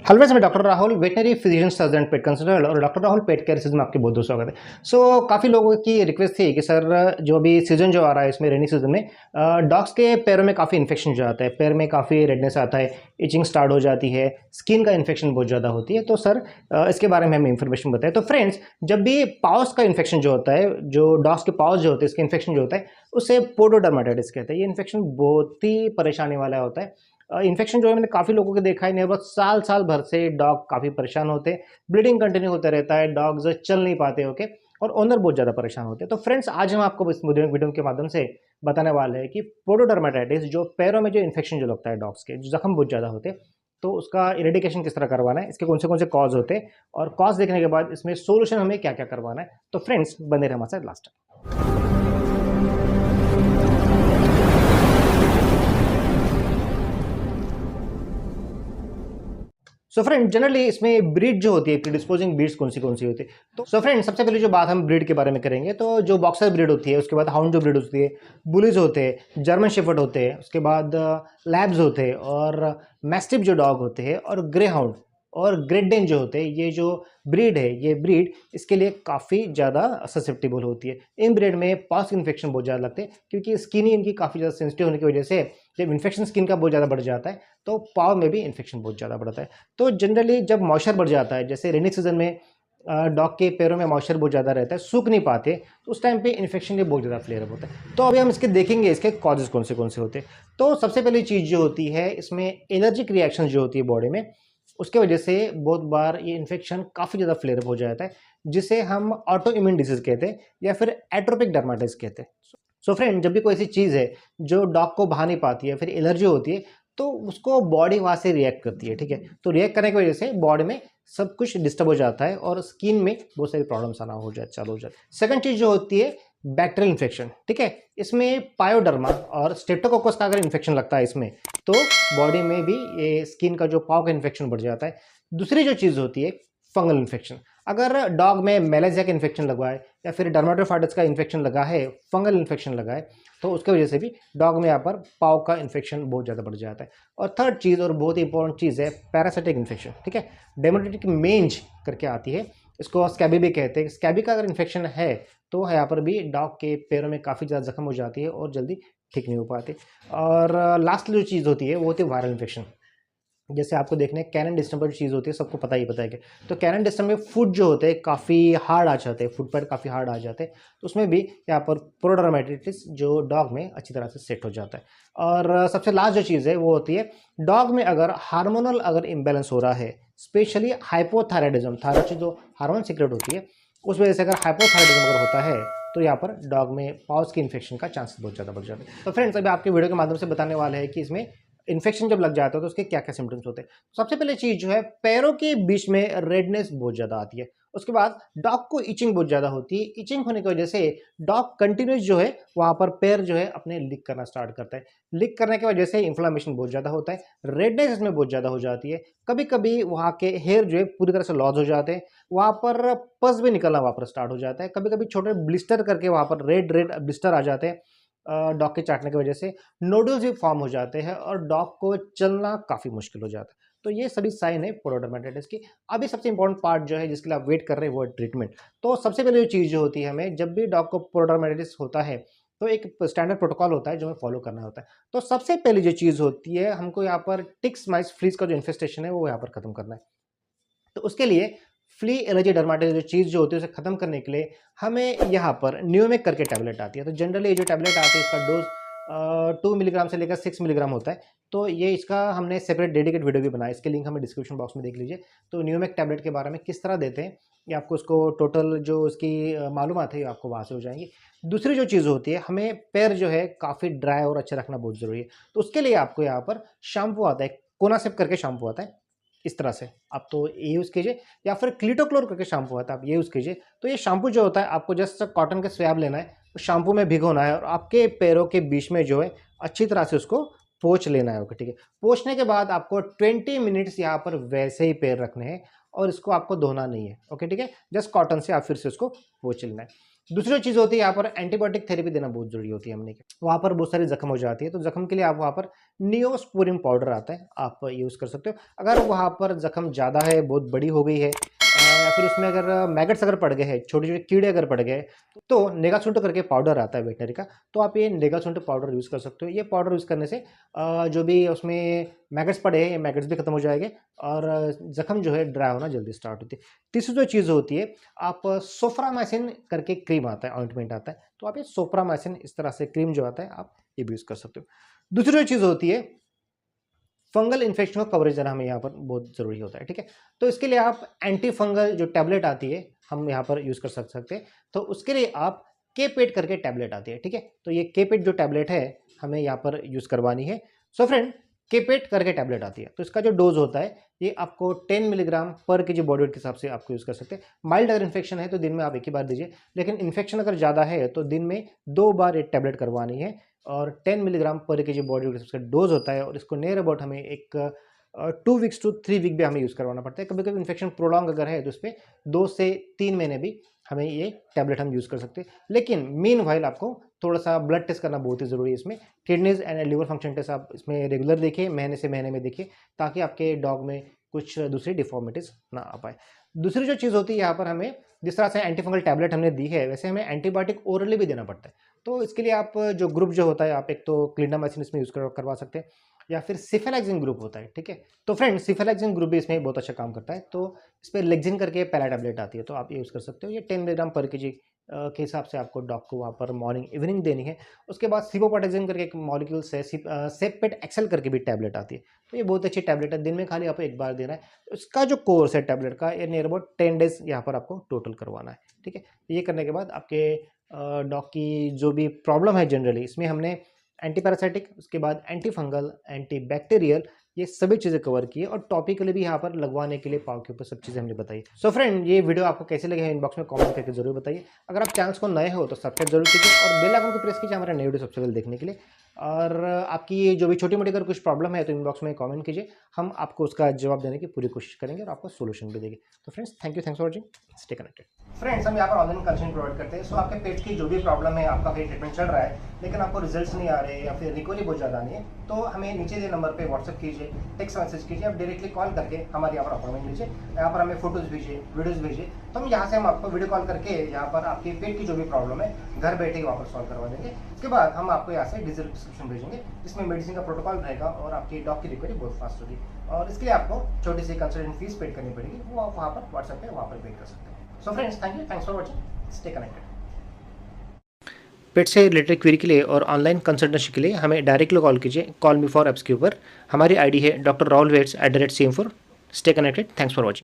Hello friends, मैं doctor Rahul, veterinary physician surgeon pet consultant और doctor Rahul pet care season में आपके बहुत बहुत स्वागत है। काफ़ी लोगों की रिक्वेस्ट थी कि सर जो अभी सीजन जो आ रहा है इसमें रेनी सीजन में डॉग्स के पैरों में काफ़ी इन्फेक्शन जो आता है, पैर में काफ़ी रेडनेस आता है, इचिंग स्टार्ट हो जाती है, स्किन का इन्फेक्शन बहुत ज़्यादा होती है। तो सर इसके बारे में हमें इन्फॉर्मेशन बताएं। तो फ्रेंड्स, जब भी पाउस का इन्फेक्शन जो होता है, जो डॉग्स के पाउस जो होते हैं इसके इन्फेक्शन जो होता है उसे पोडोडर्माटाइटिस कहते हैं। ये इन्फेक्शन बहुत ही परेशानी वाला होता है। इन्फेक्शन जो है मैंने काफ़ी लोगों के देखा है, नियर साल साल भर से डॉग काफ़ी परेशान होते हैं, ब्लीडिंग कंटिन्यू होता रहता है, डॉग्स चल नहीं पाते ओके, और ओनर बहुत ज़्यादा परेशान होते हैं। तो फ्रेंड्स, आज हम आपको इस वीडियो के माध्यम से बताने वाले हैं कि पोडोडर्माटाइटिस जो पैरों में जो इन्फेक्शन जो लगता है डॉग्स के, जो जख्म बहुत ज़्यादा होते हैं, तो उसका इरेडिकेशन किस तरह करवाना है, इसके कौन से कॉज होते हैं, और कॉज देखने के बाद इसमें सोल्यूशन हमें क्या क्या करवाना है। तो फ्रेंड्स, बने रहे हमारे साथ लास्ट तक। सो फ्रेंड, जनरली इसमें ब्रीड जो होती है, प्रीडिस्पोजिंग ब्रीड्स कौन सी होती है। तो सो फ्रेंड, सबसे पहले जो बात हम ब्रीड के बारे में करेंगे, तो जो बॉक्सर ब्रीड होती है, उसके बाद हाउंड जो ब्रीड होती है, बुलीज होते हैं, जर्मन शेफर्ड होते हैं, उसके बाद लैब्स होते हैं, और मैस्टिफ जो डॉग होते हैं, और ग्रे हाउंड और ग्रेट डेन जो होते हैं, ये जो ब्रीड है, ये ब्रीड इसके लिए काफ़ी ज़्यादा ससेप्टेबल होती है। इन ब्रीड में पास इन्फेक्शन बहुत ज़्यादा लगते हैं, क्योंकि स्किन ही इनकी काफ़ी ज़्यादा सेंसिटिव होने की वजह से जब इन्फेक्शन स्किन का बहुत ज़्यादा बढ़ जाता है तो पाव में भी इन्फेक्शन बहुत ज़्यादा बढ़ता है। तो जनरली जब मॉइस्चर बढ़ जाता है, जैसे रेनी सीजन में डॉग के पैरों में मॉइस्चर बहुत ज़्यादा रहता है, सूख नहीं पाते, तो उस टाइम पे इन्फेक्शन भी बहुत ज़्यादा फ्लेयर अप होता है। तो अभी हम इसके देखेंगे इसके कॉजेज़ कौन से होते हैं। तो सबसे पहली चीज़ जो होती है, इसमें एलर्जिक रिएक्शन जो होती है बॉडी में, उसके वजह से बहुत बार ये इन्फेक्शन काफ़ी ज़्यादा फ्लेयर अप हो जाता है, जिसे हम ऑटो इम्यून डिजीज़ कहते हैं या फिर एट्रोपिक डर्माटाइटिस कहते हैं। सो फ्रेंड, जब भी कोई ऐसी चीज़ है जो डॉग को भा नहीं पाती है, फिर एलर्जी होती है, तो उसको बॉडी वहाँ से रिएक्ट करती है, ठीक है। तो रिएक्ट करने की वजह से बॉडी में सब कुछ डिस्टर्ब हो जाता है और स्किन में बहुत सारी प्रॉब्लम्स आना हो जाए चालू हो जाए। सेकंड चीज़ जो होती है, बैक्टीरियल इन्फेक्शन, ठीक है। इसमें पायोडर्मा और स्ट्रेप्टोकोकस का अगर इन्फेक्शन लगता है इसमें, तो बॉडी में भी ये स्किन का जो पाव का इन्फेक्शन बढ़ जाता है। दूसरी जो चीज़ होती है, फंगल इन्फेक्शन। अगर डॉग में मेलेरिया का इन्फेक्शन लगा है या फिर डर्माटोफाइटिस का इन्फेक्शन लगा है, फंगल इन्फेक्शन लगा है, तो उसकी वजह से भी डॉग में यहाँ पर पाव का इन्फेक्शन बहुत ज़्यादा बढ़ जाता है। और थर्ड चीज़ और बहुत ही इंपॉर्टेंट चीज़ है पैरासिटिक इन्फेक्शन, ठीक है। डेमोक्रेटिक मेंज करके आती है, इसको स्कैबी भी कहते हैं। स्कैबी का अगर इन्फेक्शन है तो यहाँ पर भी डॉग के पैरों में काफ़ी ज़्यादा जख्म हो जाती है और जल्दी ठीक नहीं हो पाती। और लास्ट जो चीज़ होती है वो होती है वायरल इन्फेक्शन। जैसे आपको देखने कैनन डिस्टम पर चीज़ होती है, सबको पता है कि तो कैनन डिस्टम में फुट जो होते हैं काफ़ी हार्ड आ जाते हैं, फुट पर काफ़ी हार्ड आ जाते हैं, तो उसमें भी यहाँ पर पोडोडर्माटाइटिस जो डॉग में अच्छी तरह से सेट हो जाता है। और सबसे लास्ट जो चीज़ है वो होती है, डॉग में अगर हार्मोनल अगर इम्बेलेंस हो रहा है, स्पेशली हाइपोथायराइडिज्म, थायराइड जो हार्मोन सीक्रेट होती है, उस वजह से अगर हाइपोथायराइडिज्म अगर होता है तो यहाँ पर डॉग में पाउस की इन्फेक्शन का चांस बहुत ज़्यादा बढ़ जाता है। तो फ्रेंड्स, अभी आपके वीडियो के माध्यम से बताने वाले हैं कि इसमें इन्फेक्शन जब लग जाता है तो उसके क्या क्या सिम्टम्स होते हैं। सबसे पहले चीज़ जो है, पैरों के बीच में रेडनेस बहुत ज़्यादा आती है। उसके बाद डॉग को इचिंग बहुत ज़्यादा होती है। इचिंग होने की वजह से डॉग कंटिन्यूस जो है वहाँ पर पैर जो है अपने लिक करना स्टार्ट करता है। लिक करने की वजह से इन्फ्लामेशन बहुत ज़्यादा होता है, रेडनेस इसमें बहुत ज़्यादा हो जाती है। कभी कभी वहाँ के हेयर जो है पूरी तरह से लॉस हो जाते हैं, वहाँ पर पस भी निकलना वहाँ पर स्टार्ट हो जाता है। कभी कभी छोटे ब्लिस्टर करके वहाँ पर रेड रेड ब्लिस्टर आ जाते हैं डॉग के चाटने की वजह से, नोडल्स भी फॉर्म हो जाते हैं और डॉग को चलना काफ़ी मुश्किल हो जाता है। तो ये सभी साइन है पोडोडर्माटाइटिस की। अभी सबसे इंपॉर्टेंट पार्ट जो है जिसके लिए आप वेट कर रहे हैं वो है ट्रीटमेंट। तो सबसे पहले जो चीज़ जो होती है, हमें जब भी डॉग को पोडोडर्माटाइटिस होता है तो एक स्टैंडर्ड प्रोटोकॉल होता है जो हमें फॉलो करना होता है। तो सबसे पहली जो चीज़ होती है, हमको यहाँ पर टिक्स माइस फ्लीज का जो इन्फेस्टेशन है वो यहाँ पर खत्म करना है। तो उसके लिए फ्ली एलर्जी डर्माटाइटिस जो चीज़ जो होती है उसे खत्म करने के लिए हमें यहाँ पर न्यूमेक करके टैबलेट आती है। तो जनरली ये जो टैबलेट आती है इसका डोज 2 मिलीग्राम से लेकर 6 मिलीग्राम होता है। तो ये इसका हमने सेपरेट डेडिकेट वीडियो भी बनाया, इसके लिंक हमें डिस्क्रिप्शन बॉक्स में देख लीजिए। तो न्यूमेक टैबलेट के बारे में किस तरह देते हैं, ये आपको उसको टोटल जो उसकी मालूमात है आपको वहाँ से हो जाएंगी। दूसरी जो चीज़ होती है, हमें पैर जो है काफ़ी ड्राई और अच्छे रखना बहुत ज़रूरी है। तो उसके लिए आपको यहाँ पर शैम्पू आता है, कोनासिप करके शैम्पू आता है, इस तरह से आप तो ये यूज़ कीजिए, या फिर क्लिटोक्लोर करके शैम्पू आता है, आप ये यूज़ कीजिए। तो ये शैम्पू जो होता है आपको जस्ट कॉटन के स्वैब लेना है, उस शैम्पू में भिगोना है और आपके पैरों के बीच में जो है अच्छी तरह से उसको पोंछ लेना है, ओके ठीक है। पोंछने के बाद आपको 20 मिनट्स यहाँ पर वैसे ही पैर रखने हैं और इसको आपको धोना नहीं है, ओके ठीक है। जस्ट कॉटन से आप फिर से उसको पोंछ लेना है। दूसरी जो चीज़ होती है यहाँ पर एंटीबायोटिक थेरेपी देना बहुत ज़रूरी होती है हमने की। वहाँ पर बहुत सारी ज़ख्म हो जाती है, तो ज़ख्म के लिए आप वहाँ पर नियोस्पोरिन पाउडर आता है, आप यूज़ कर सकते हो। अगर वहाँ पर ज़ख्म ज़्यादा है, बहुत बड़ी हो गई है या फिर उसमें अगर मैगट्स अगर पड़ गए हैं, छोटे-छोटे कीड़े अगर पड़ गए, तो नेगासुंट करके पाउडर आता है वेटनरी का, तो आप ये नेगासुंट पाउडर यूज़ कर सकते हो। ये पाउडर यूज़ करने से जो भी उसमें मैगट्स पड़े हैं, ये मैगट्स भी खत्म हो जाएँगे और ज़ख्म जो है ड्राई होना जल्दी स्टार्ट होती है। तीसरी जो चीज़ होती है, आप सोफ्रामाइसिन करके क्रीम आता है, ऑइंटमेंट आता है, तो आप ये सोफ्रामाइसिन इस तरह से क्रीम जो आता है, आप ये भी यूज़ कर सकते हो। दूसरी जो चीज़ होती है, फंगल इन्फेक्शन का कवरेज देना हमें यहाँ पर बहुत ज़रूरी होता है, ठीक है? तो इसके लिए आप एंटी फंगल जो टैबलेट आती है, हम यहाँ पर यूज़ कर सकते हैं। तो उसके लिए आप के-पेट करके टैबलेट आती है, ठीक है? तो ये के-पेट जो टैबलेट है, हमें यहाँ पर यूज़ करवानी है। सो फ्रेंड, के-पेट करके टैबलेट आती है, तो इसका जो डोज़ होता है, ये आपको 10 मिलीग्राम पर केजी बॉडी वेट के हिसाब से आपको यूज़ कर सकते हैं। माइल्ड अगर इन्फेक्शन है, तो दिन में आप 1 ही बार दीजिए, लेकिन इन्फेक्शन अगर ज़्यादा है, तो दिन में 2 बार ये टैबलेट करवानी है और 10 मिलीग्राम पर केजी बॉडी वेट के हिसाब से डोज़ होता है और इसको नियर अबाउट हमें एक 2 वीक्स टू 3 वीक भी हमें यूज़ करवाना पड़ता है। कभी-कभी इन्फेक्शन प्रोलॉन्ग अगर है, तो उसपे 2 से 3 महीने भी हमें ये टैबलेट हम यूज़ कर सकते हैं। लेकिन मीनव्हाइल आपको थोड़ा-सा ब्लड टेस्ट करना बहुत ही ज़रूरी है इसमें। Kidneys and liver function test आप इसमें रेगुलर देखिए, महीने से महीने में देखिए, ताकि आपके डॉग में कुछ दूसरी डिफ़ॉर्मिटीज़ ना आ पाए। दूसरी जो चीज़ होती है यहाँ पर हमें, जिस तरह से एंटी फंगल टैबलेट हमने दी है, वैसे हमें एंटीबायोटिक ओरली भी देना पड़ता है। तो इसके लिए आप जो ग्रुप जो होता है, आप एक तो क्लिंडामाइसिन इसमें यूज़ करवा सकते हैं या फिर सिफेलाक्सिन ग्रुप होता है, ठीक है? तो फ्रेंड्स, सिफेलाक्सिन ग्रुप भी इसमें बहुत अच्छा काम करता है। तो इस पे लेक्सिन करके पहला टैबलेट आती है, तो आप ये यूज़ कर सकते हो। ये 10 मिलीग्राम पर केजी के हिसाब से आपको डॉग को वहाँ पर मॉर्निंग इवनिंग देनी है। उसके बाद सिवोपोटेक्सिन करके एक मॉलिक्यूल्स है, सेपपेट एक्सेल करके भी टैबलेट आती है। तो ये बहुत अच्छी टैबलेट है, दिन में खाली आपको 1 बार देना है। इसका जो कोर्स है टैबलेट का, ये नियर अबाउट 10 डेज़ यहाँ पर आपको टोटल करवाना है, ठीक है? ये करने के बाद आपके डॉग की जो भी प्रॉब्लम है जनरली, इसमें हमने एंटी पैरासाइटिक, उसके बाद एंटी फंगल, एंटी बैक्टीरियल, ये सभी चीज़ें कवर की है और टॉपिकली भी यहाँ पर लगवाने के लिए पाँव के ऊपर सब चीज़ें हमने बताई। सो फ्रेंड, ये वीडियो आपको कैसे लगे हैं, इनबॉक्स में कमेंट करके जरूर बताइए। अगर आप चैनल को नए हो तो सब्सक्राइब जरूर कीजिए और बेल आइकन को प्रेस कीजिए हमारे नए वीडियो सबसे पहले देखने के लिए। और आपकी जो भी छोटी-मोटी अगर कुछ प्रॉब्लम है, तो इनबॉक्स में कमेंट कीजिए, हम आपको उसका जवाब देने की पूरी कोशिश करेंगे और आपको सॉल्यूशन भी देंगे। तो friends, thank you, thanks for watching, stay connected. Friends, हम यहाँ पर ऑनलाइन कंसल्टेंट प्रोवाइड करते हैं। सो आपके पेट की जो भी प्रॉब्लम है, आपका कहीं ट्रीटमेंट चल रहा है लेकिन आपको रिजल्ट्स नहीं आ रहे या फिर रिकवरी बहुत ज़्यादा नहीं है, तो हमें नीचे दिए नंबर पे व्हाट्सएप कीजिए, टेक्स्ट मैसेज कीजिए, आप डायरेक्टली कॉल करके हमारे यहाँ पर अपॉइंटमेंट लीजिए। यहाँ पर हमें फोटोज़ भेजिए, वीडियोज़ भेजिए, तो हम यहाँ से हम आपको वीडियो कॉल करके यहाँ पर आपके पेट की जो भी प्रॉब्लम है, घर बैठे ही वहाँ पर सॉल्व करवा देंगे। उसके बाद हम आपको यहाँ से डिजिटल प्रिस्क्रिप्शन भेजेंगे, जिसमें मेडिसिन का प्रोटोकॉल रहेगा और आपकी डॉग की रिकवरी बहुत फास्ट होगी। और इसके लिए आपको छोटी सी कंसल्टेंट फीस पेड करनी पड़ेगी, वो आप वहाँ पर व्हाट्सएप पे वहाँ पर पेड कर सकते हैं। So friends, thank you, thanks for watching, stay connected. Pet से रिलेटेड क्वेरी के लिए और ऑनलाइन कंसल्टेंसी के लिए हमें डायरेक्टली कॉल कीजिए, कॉल मी फॉर एप्स के ऊपर। हमारी आईडी है Dr. Rahul Vets @CM4। Stay connected, thanks for watching.